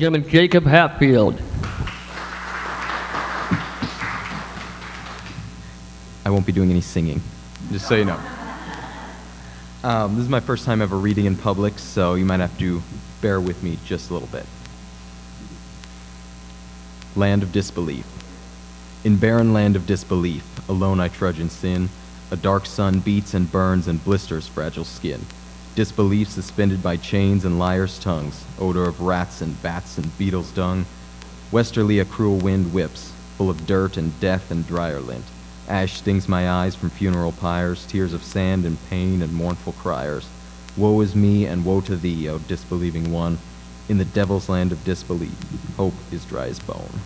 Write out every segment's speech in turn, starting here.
gentlemen, Jacob Hatfield. I won't be doing any singing, just so you know. This is my first time ever reading in public, so you might have to bear with me just a little bit. Land of disbelief. In barren land of disbelief, alone I trudge in sin. A dark sun beats and burns and blisters fragile skin. Disbelief suspended by chains and liars' tongues, odor of rats and bats and beetles' dung. Westerly a cruel wind whips, full of dirt and death and dryer lint. Ash stings my eyes from funeral pyres, tears of sand and pain and mournful criers. Woe is me and woe to thee, O disbelieving one. In the devil's land of disbelief, hope is dry as bone.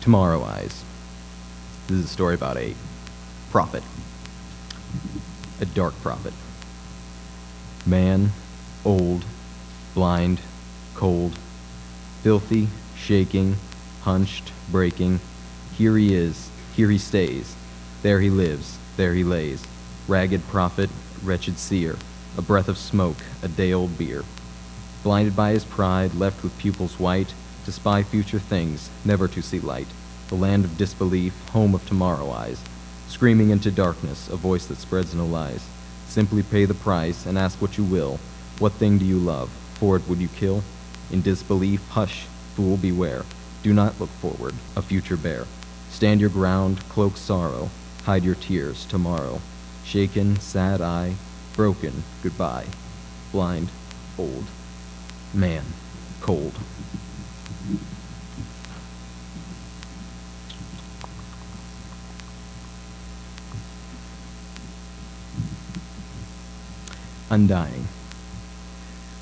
Tomorrow Eyes. This is a story about a prophet. A dark prophet. Man, old, blind, cold, filthy, shaking, hunched, breaking. Here he is, here he stays. There he lives, there he lays. Ragged prophet, wretched seer, a breath of smoke, a day-old beer. Blinded by his pride, left with pupils white, to spy future things, never to see light. The land of disbelief, home of tomorrow eyes. Screaming into darkness, a voice that spreads no lies. Simply pay the price and ask what you will. What thing do you love? For it would you kill? In disbelief, hush, fool, beware. Do not look forward, a future bear. Stand your ground, cloak sorrow, hide your tears tomorrow. Shaken, sad eye, broken, goodbye. Blind, old, man, cold. Undying.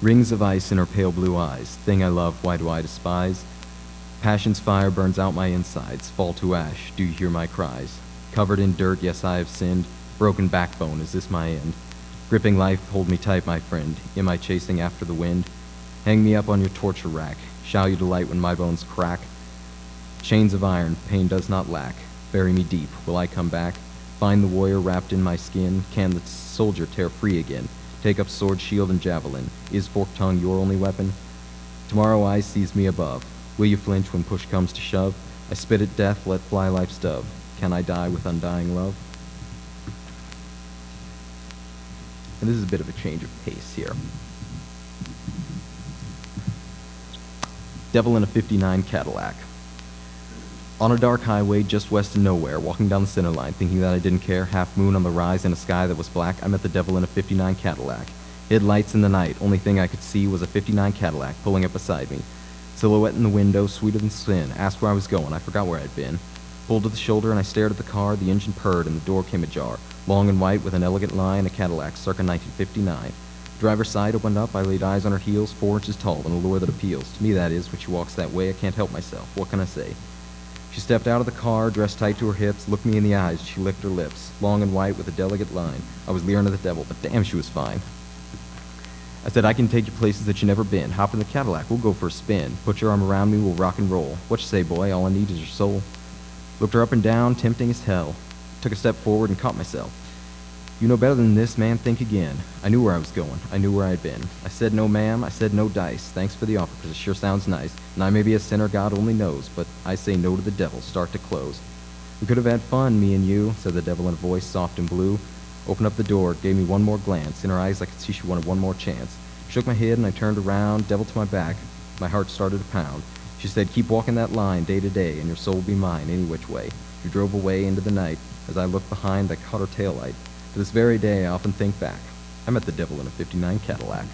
Rings of ice in her pale blue eyes. Thing I love, why do I despise? Passion's fire burns out my insides. Fall to ash, do you hear my cries? Covered in dirt, yes, I have sinned. Broken backbone, is this my end? Gripping life, hold me tight, my friend. Am I chasing after the wind? Hang me up on your torture rack. Shall you delight when my bones crack? Chains of iron, pain does not lack. Bury me deep, will I come back? Find the warrior wrapped in my skin. Can the soldier tear free again? Take up sword, shield, and javelin. Is forked tongue your only weapon? Tomorrow eye sees me above. Will you flinch when push comes to shove? I spit at death, let fly life's dove. Can I die with undying love? And this is a bit of a change of pace here. Devil in a '59 Cadillac. On a dark highway just west of nowhere, walking down the center line, thinking that I didn't care, half moon on the rise in a sky that was black, I met the devil in a '59 Cadillac. Hid lights in the night, only thing I could see was a '59 Cadillac pulling up beside me. Silhouette in the window, sweeter than sin, asked where I was going, I forgot where I'd been. Pulled to the shoulder and I stared at the car, the engine purred and the door came ajar. Long and white with an elegant line, a Cadillac, circa 1959. Driver's side opened up, I laid eyes on her heels, 4 inches tall, an allure that appeals. To me, that is, when she walks that way, I can't help myself. What can I say? She stepped out of the car, dressed tight to her hips, looked me in the eyes, she licked her lips. Long and white with a delicate line. I was leering at the devil, but damn, she was fine. I said, I can take you places that you've never been. Hop in the Cadillac, we'll go for a spin. Put your arm around me, we'll rock and roll. What you say, boy? All I need is your soul. Looked her up and down, tempting as hell. Took a step forward and caught myself. You know better than this, man, think again. I knew where I was going. I knew where I'd been. I said no, ma'am. I said no dice. Thanks for the offer, because it sure sounds nice. And I may be a sinner, God only knows, but I say no to the devil, start to close. We could have had fun, me and you, said the devil in a voice soft and blue. Opened up the door, gave me one more glance. In her eyes I could see she wanted one more chance. Shook my head and I turned around, devil to my back. My heart started to pound. She said, keep walking that line day to day, and your soul will be mine any which way. She drove away into the night. As I looked behind, I caught her taillight. To this very day, I often think back. I met the devil in a '59 Cadillac.